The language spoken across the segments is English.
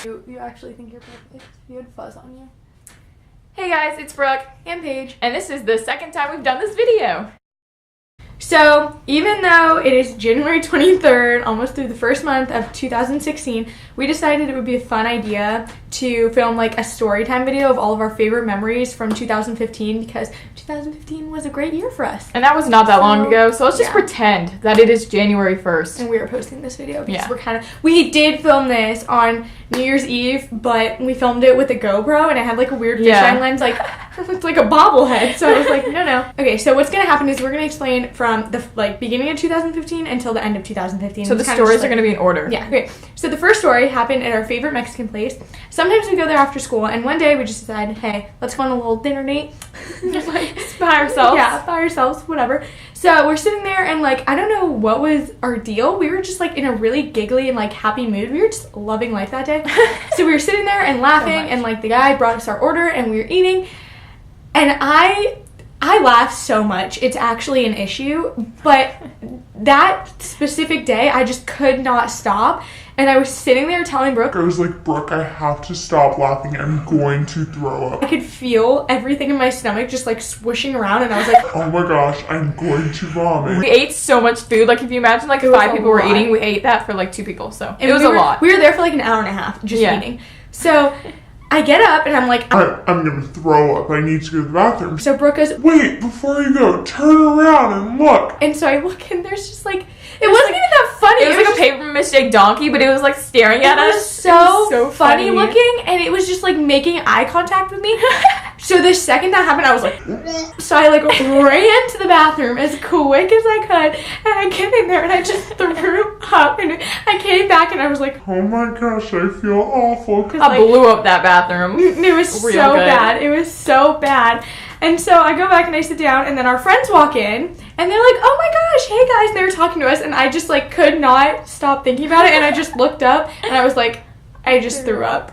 You actually think you're perfect. You had fuzz on you. Hey guys, it's Brooke And Paige. and this is the second time we've done this video. So, even though it is January 23rd, almost through the first month of 2016, we decided it would be a fun idea to film like a story time video of all of our favorite memories from 2015 because 2015 was a great year for us. And that was not that long ago, so let's just yeah. pretend that it is January 1st. And we are posting this video because Yeah. we did film this on New Year's Eve, but we filmed it with a GoPro and it had like a weird fisheye lens, like it's like a bobblehead. So I was like, no. Okay, so what's gonna happen is we're gonna explain from the beginning of 2015 until the end of 2015. So the stories are gonna be in order. Yeah, okay. So the first story happened at our favorite Mexican place. Sometimes we go there after school, and one day we just decided, hey, let's go on a little dinner date. By ourselves. Yeah, by ourselves, whatever. So we're sitting there, and I don't know what was our deal. We were just in a really giggly and happy mood. We were just loving life that day. So we were sitting there and laughing, and the guy brought us our order, and we were eating. And I laugh so much. It's actually an issue. But that specific day, I just could not stop. And I was sitting there telling Brooke, I was like, Brooke, I have to stop laughing. I'm going to throw up. I could feel everything in my stomach just swooshing around. And I was like, Oh my gosh, I'm going to vomit. We ate so much food. If you imagine was 5 a people were lot. eating, we ate that for 2 people. So and it was we a were- lot. We were there for an hour and a half just Yeah. eating. So I get up and I'm like, I'm going to throw up. I need to go to the bathroom. so Brooke goes, Wait, before you go, turn around and look. and so I look and there's just it wasn't even that funny. It was just- a paper mache donkey, but it was staring at It us. was so, It was funny looking, and it was just making eye contact with me. So the second that happened, I was like, so I ran to the bathroom as quick as I could, and I get in there and I just threw up, and I came back and I was like, Oh my gosh, I feel awful. I blew up that bathroom. it was Real so good. bad. It was so bad. And so I go back and I sit down, and then our friends walk in, and they're like, oh my gosh, hey guys, and they were talking to us, and I just could not stop thinking about it, and I just looked up, and I was like, I just threw up.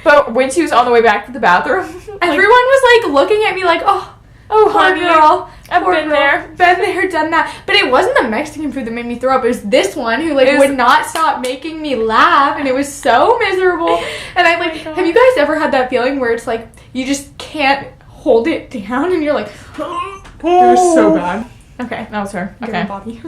But when she was on the way back to the bathroom, Everyone was looking at me oh oh poor honey, girl, I've poor been girl. there. Been there, done that. But it wasn't the Mexican food that made me throw up. It was this one who It was- would not stop making me laugh, and it was so miserable. And I God. have you guys ever had that feeling where it's you just can't hold it down, and you're like, it was so bad. Okay, That was her. Go Okay. on, Bobby.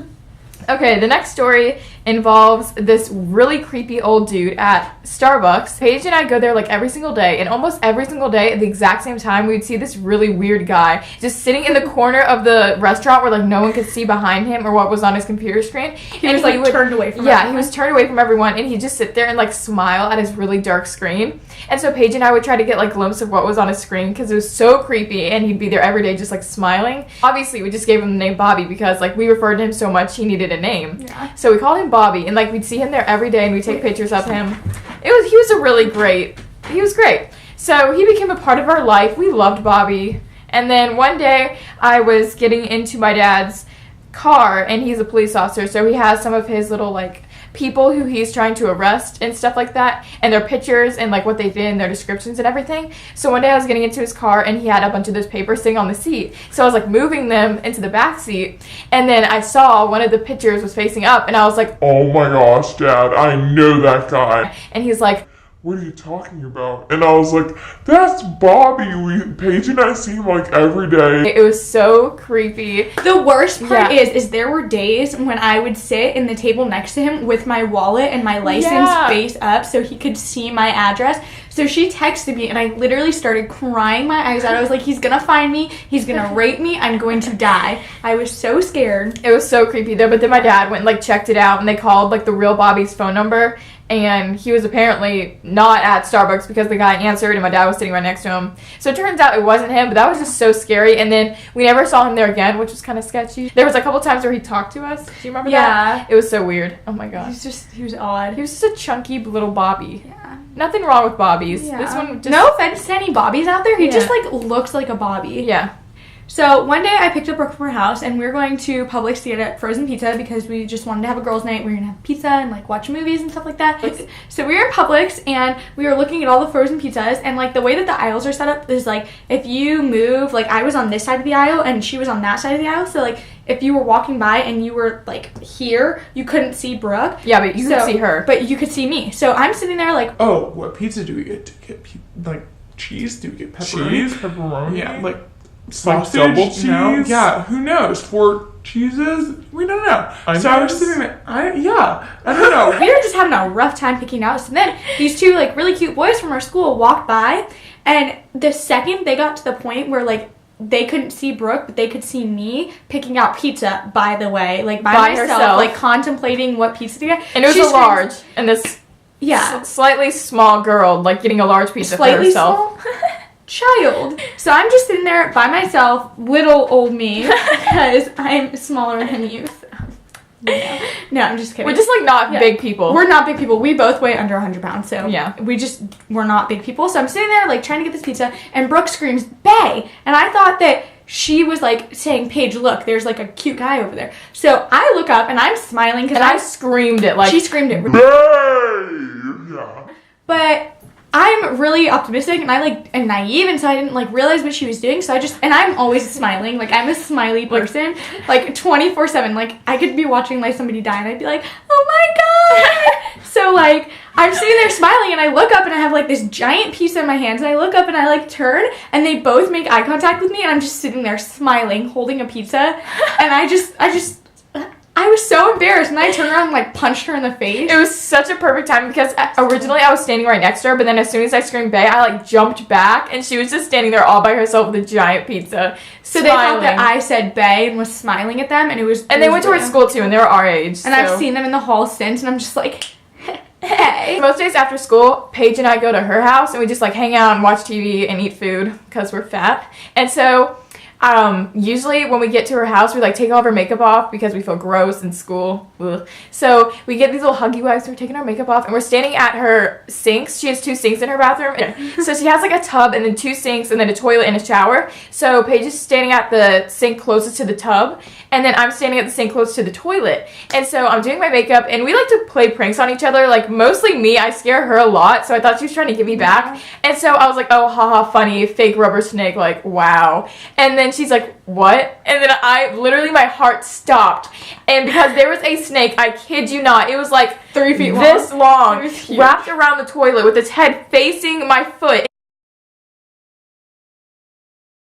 Okay, the next story involves this really creepy old dude at Starbucks. Paige and I go there every single day, and almost every single day at the exact same time, we would see this really weird guy just sitting in the corner of the restaurant where no one could see behind him or what was on his computer screen. He was turned away from Yeah, everyone. he was turned away from everyone, and he'd just sit there and smile at his really dark screen. And so Paige and I would try to get a glimpse of what was on his screen because it was so creepy, and he'd be there every day just smiling. Obviously, we just gave him the name Bobby because we referred to him so much he needed a name. Yeah. So we called him Bobby, and we'd see him there every day, and we'd take pictures of him. He was great. So he became a part of our life. We loved Bobby. And then one day I was getting into my dad's car, and he's a police officer, so he has some of his little people who he's trying to arrest and stuff like that, and their pictures and what they did and their descriptions and everything. So one day I was getting into his car, and he had a bunch of those papers sitting on the seat. So I was moving them into the back seat, and then I saw one of the pictures was facing up, and I was like, Oh my gosh, Dad, I know that guy. and he's like, What are you talking about? And I was like, that's Bobby. Paige and I see him every day. it was so creepy. The worst part Yeah. is there were days when I would sit in the table next to him with my wallet and my license Yeah. face up so he could see my address. So she texted me, and I literally started crying my eyes out. I was like, he's gonna find me, he's gonna rape me, I'm going to die. I was so scared. It was so creepy though, but then my dad went and checked it out, and they called the real Bobby's phone number, and he was apparently not at Starbucks because the guy answered, and my dad was sitting right next to him. So it turns out it wasn't him, but that was just so scary. And then we never saw him there again, which was kind of sketchy. There was a couple times where he talked to us. Do you remember that? It was so weird. Oh my gosh. He was odd. He was just a chunky little Bobby. Yeah. Nothing wrong with Bobbies. Yeah. This one just... No offense to any Bobbies out there. He Yeah. just looks like a Bobby. Yeah. So one day I picked up Brooke from her house, and we were going to Publix to get a frozen pizza because we just wanted to have a girls' night. We were gonna have pizza and watch movies and stuff like that. So we were in Publix, and we were looking at all the frozen pizzas, and the way that the aisles are set up is if you move, I was on this side of the aisle and she was on that side of the aisle, so if you were walking by and you were like here, you couldn't see Brooke. Yeah, but you could see her. But you could see me. So I'm sitting there like, Oh, what pizza do we get? Do we get like cheese? Do we get pepperoni? Cheese, pepperoni. Yeah, like sausage. double No? cheese? Yeah, who knows? 4 cheeses? We don't know. So I was Onions? sitting there. I don't know. we were just having a rough time picking out. So then these 2 like really cute boys from our school walked by, and the second they got to the point where like they couldn't see Brooke, but they could see me picking out pizza, by the way, like by myself, herself. like contemplating what pizza to get. And it was She a screams, large, and this slightly small girl, like, getting a large pizza for slightly herself. small child. So I'm just sitting there by myself, little old me, because I'm smaller than you. So. No, I'm just kidding. We're just, like, not Yeah. big people. We're not big people. We both weigh under 100 pounds, so Yeah. we're not big people. So I'm sitting there, like, trying to get this pizza, and Brooke screams, "Bae!" And I thought that she was, like, saying, "Paige, look, there's, like, a cute guy over there." So I look up, and I'm smiling, because and I screamed it, like... she screamed it. Babe! Yeah. But I'm really optimistic, and I, like, am naive, and so I didn't, like, realize what she was doing, so and I'm always smiling, like, I'm a smiley person, like 24/7, like, I could be watching, like, somebody die, and I'd be like, oh my god! So, like, I'm sitting there smiling, and I look up, and I have, like, this giant pizza in my hands, and I look up, and I, like, turn, and they both make eye contact with me, and I'm just sitting there smiling, holding a pizza, and I was so embarrassed, and I turned around and, like, punched her in the face. It was such a perfect time because originally I was standing right next to her, but then as soon as I screamed "Bae," I, like, jumped back, and she was just standing there all by herself with a giant pizza. So they thought that I said "bae" and was smiling at them, and it was. And they went to our school too, and they were our age. And I've seen them in the hall since, and I'm just like, hey. Most days after school, Paige and I go to her house, and we just, like, hang out and watch TV and eat food because we're fat. And so usually when we get to her house, we, like, take all of our makeup off because we feel gross in school. Ugh. So we get these little huggy wipes, we're taking our makeup off, and we're standing at her sinks. She has 2 sinks in her bathroom. So she has, like, a tub and then 2 sinks and then a toilet and a shower. So Paige is standing at the sink closest to the tub, and then I'm standing at the sink close to the toilet. And so I'm doing my makeup, and we like to play pranks on each other, like, mostly me. I scare her a lot, so I thought she was trying to get me back. And so I was like, oh, haha, funny, fake rubber snake, like, wow. And then she's like, what? And then my heart stopped. And because there was a snake, I kid you not, it was like 3 feet long. This long, It was huge. wrapped around the toilet with its head facing my foot.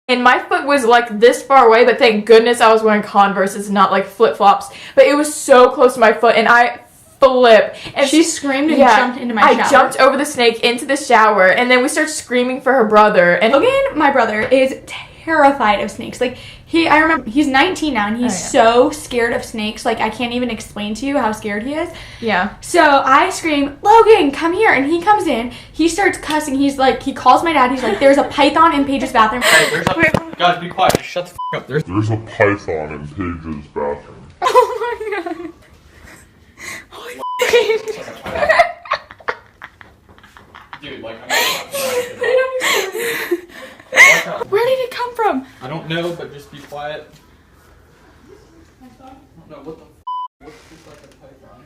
And my foot was, like, this far away, but thank goodness I was wearing Converses, not, like, flip-flops. But it was so close to my foot, and I flip. And She screamed and jumped into my shower. I jumped over the snake into the shower, and then we started screaming for her brother. And Logan, my brother, is terrified of snakes. Like, I remember, he's 19 now, and he's so scared of snakes. Like, I can't even explain to you how scared he is. Yeah. So I scream, Logan, come here. And he comes in. He starts cussing. He's like, he calls my dad. He's like, there's a python in Paige's bathroom. Hey, there's a... Guys, be quiet. Just shut the f*** up. There's There's a python in Paige's bathroom. Oh my god. Dude, like, Where did it come from? I don't know, but just be quiet. I don't know what the what's this like a python?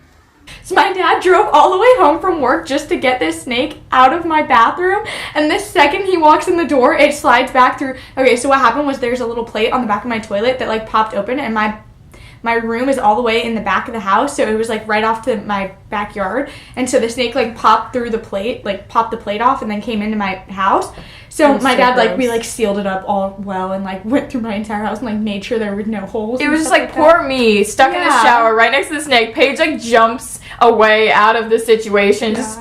So my dad drove all the way home from work just to get this snake out of my bathroom. And the second he walks in the door, it slides back through. Okay, so what happened was there's a little plate on the back of my toilet that, like, popped open, and my room is all the way in the back of the house, so it was, like, right off to my backyard. And so the snake, like, popped through the plate, like, popped the plate off and then came into my house. So my dad, like, we, like, sealed it up all well and, like, went through my entire house and, like, made sure there were no holes. It and was just stuff like that. poor me, stuck in the Yeah. shower right next to the snake. Paige, like, jumps away out of the situation. Just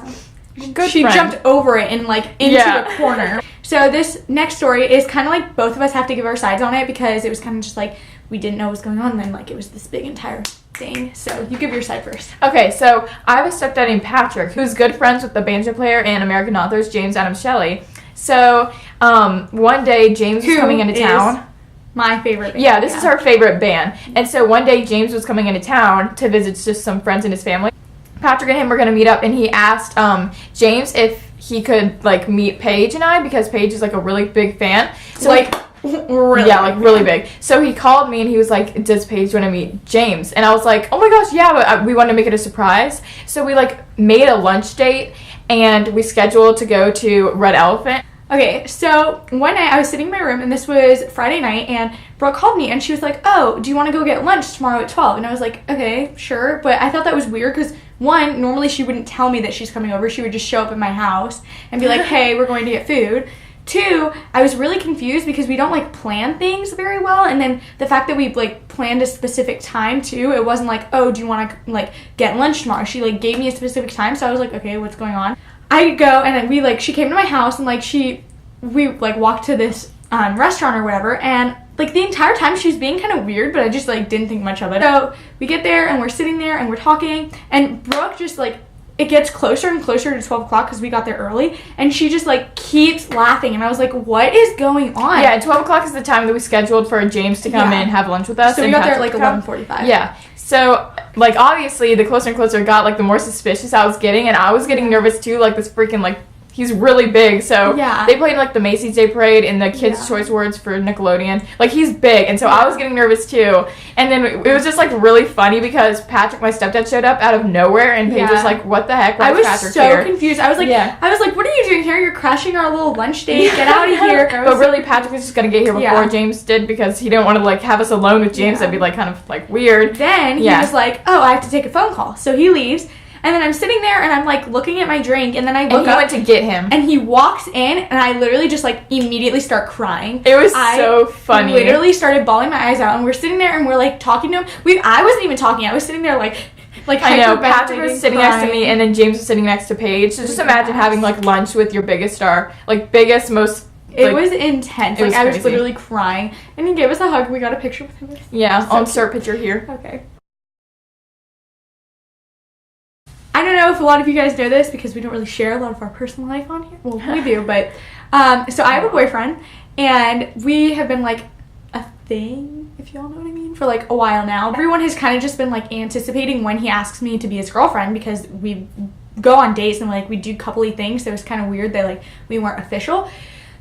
good She friend. jumped over it and, like, into Yeah. a corner. So this next story is kind of like both of us have to give our sides on it because it was kind of just like we didn't know what was going on, and then, like, it was this big entire thing. So you give your side first. Okay, so I have a stepdad named Patrick, who's good friends with the banjo player and American authors James Adam Shelley. So one day James was Who coming into is town. My favorite band. Yeah, this is her favorite band. And so one day James was coming into town to visit just some friends in his family. Patrick and him were going to meet up, and he asked James if he could, like, meet Paige and I, because Paige is, like, a really big fan. So, Like, really? Yeah, like, really big. So he called me, and he was like, does Paige want to meet James? And I was like, oh my gosh, yeah, but we wanted to make it a surprise. So we, like, made a lunch date, and we scheduled to go to Red Elephant. Okay, so one night I was sitting in my room, and this was Friday night, and Brooke called me, and she was like, oh, do you want to go get lunch tomorrow at 12? And I was like, okay, sure. But I thought that was weird because, one, normally she wouldn't tell me that she's coming over. She would just show up at my house and be like, hey, we're going to get food. Two, I was really confused because we don't, like, plan things very well. And then the fact that we, like, planned a specific time, too, it wasn't like, oh, do you want to, like, get lunch tomorrow? She, like, gave me a specific time, so I was like, okay, what's going on? I go, and then we, like, she came to my house, and, like, we, like, walked to this restaurant or whatever, and, like, the entire time she was being kind of weird, but I just, like, didn't think much of it. So we get there, and we're sitting there, and we're talking, and Brooke just, like, it gets closer and closer to 12 o'clock because we got there early, and she just, like, keeps laughing, and I was like, what is going on? Yeah, 12 o'clock is the time that we scheduled for James to come in and have lunch with us. So we got there at, like, 11:45. Yeah. So, like, obviously, the closer and closer it got, like, the more suspicious I was getting, and I was getting nervous, too, like, this freaking, like, he's really big, so they played, like, the Macy's Day Parade and the Kids' Choice Awards for Nickelodeon. Like, he's big, and so I was getting nervous, too. And then it was just, like, really funny because Patrick, my stepdad, showed up out of nowhere, and Paige was like, what the heck? Why is Patrick here? I was so confused. I was like, what are you doing here? You're crashing our little lunch date. Get out of here. But really, Patrick was just going to get here before James did because he didn't want to, like, have us alone with James. That'd be, like, kind of, like, weird. Then he was like, oh, I have to take a phone call. So he leaves. And then I'm sitting there, and I'm, like, looking at my drink, and then I look up. And he went to get him. And he walks in, and I literally just, like, immediately start crying. It was so funny. I literally started bawling my eyes out, and we're sitting there, and we're, like, talking to him. I wasn't even talking. I was sitting there, like I know, Patrick was sitting next to me, and then James was sitting next to Paige. So just imagine having, like, lunch with your biggest star. Like, biggest, most... It was intense. Like, I was literally crying. And he gave us a hug. We got a picture with him. Yeah, I'll insert picture here. Okay. I don't know if a lot of you guys know this because we don't really share a lot of our personal life on here. Well, we do, but so I have a boyfriend, and we have been, like, a thing, if y'all know what I mean, for, like, a while now. Everyone has kind of just been, like, anticipating when he asks me to be his girlfriend because we go on dates and, like, we do coupley things, so it's kind of weird that, like, we weren't official.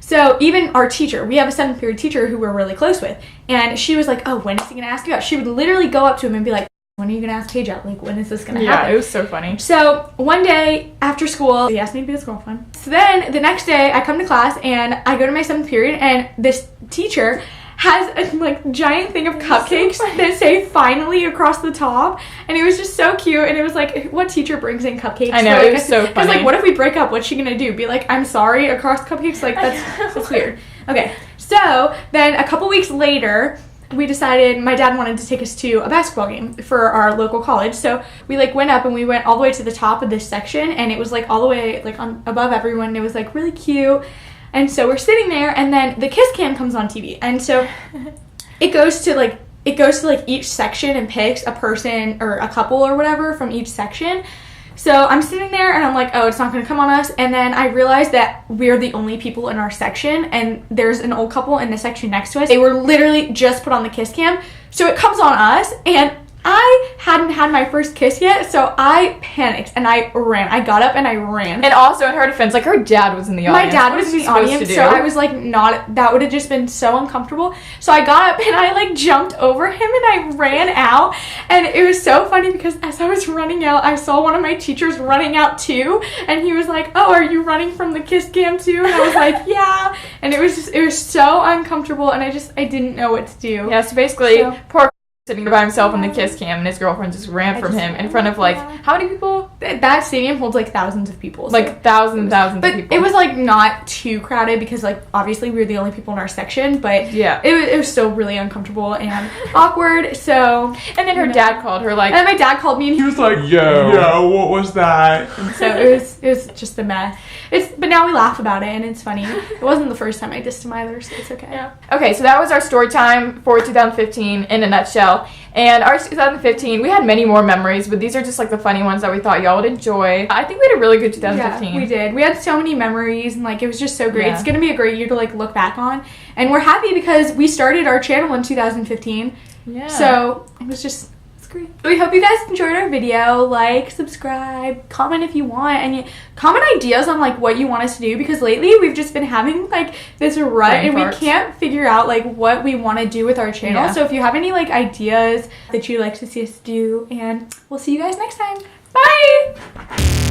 So even our teacher, we have a 7th period teacher who we're really close with, and she was like, oh, when is he going to ask you out? She would literally go up to him and be like, when are you going to ask Paige out? Like, when is this going to happen? Yeah, it was so funny. So one day after school, he asked me to be his girlfriend. So then the next day, I come to class, and I go to my 7th period, and this teacher has a, like, giant thing of cupcakes that say finally across the top, and it was just so cute. And it was like, what teacher brings in cupcakes? I know, it was so funny. I was like, what if we break up? What's she gonna do? Be like, I'm sorry across cupcakes? Like, that's weird. Okay, so then a couple weeks later, we decided my dad wanted to take us to a basketball game for our local college. So we, like, went up, and we went all the way to the top of this section, and it was, like, all the way, like, on above everyone, and it was, like, really cute. And so we're sitting there, and then the kiss cam comes on TV, and so it goes to each section and picks a person or a couple or whatever from each section. So I'm sitting there, and I'm like, oh, it's not going to come on us. And then I realized that we're the only people in our section, and there's an old couple in the section next to us. They were literally just put on the kiss cam. So it comes on us, and I hadn't had my first kiss yet, so I panicked, and I ran. I got up, and I ran. And also, in her defense, like, her dad was in the audience. My dad was in the audience, so I was, like, that would have just been so uncomfortable. So I got up, and I, like, jumped over him, and I ran out. And it was so funny because as I was running out, I saw one of my teachers running out, too. And he was like, oh, are you running from the kiss cam, too? And I was like, yeah. And it was so uncomfortable, and I didn't know what to do. Yeah, so basically, poor sitting by himself on the kiss cam, and his girlfriend just ran from him in front of, like, how many people? That stadium holds, like, thousands of people. So. Like, thousands of people. But it was, like, not too crowded because, like, obviously we were the only people in our section, but yeah, it was still really uncomfortable and awkward, so... And then her dad called her, like... And then my dad called me, and He was like, yo, what was that? And so it was just a mess. But now we laugh about it, and it's funny. It wasn't the first time I dissed him either, so it's okay. Yeah. Okay, so that was our story time for 2015 in a nutshell. And our 2015, we had many more memories, but these are just, like, the funny ones that we thought y'all would enjoy. I think we had a really good 2015. Yeah, we did. We had so many memories, and, like, it was just so great. Yeah. It's going to be a great year to, like, look back on. And we're happy because we started our channel in 2015. Yeah. So it was just... great. We hope you guys enjoyed our video. Like, subscribe, comment if you want, and comment ideas on, like, what you want us to do, because lately we've just been having, like, this rut and we can't figure out, like, what we want to do with our channel. Yeah. So if you have any, like, ideas that you'd like to see us do, and we'll see you guys next time. Bye!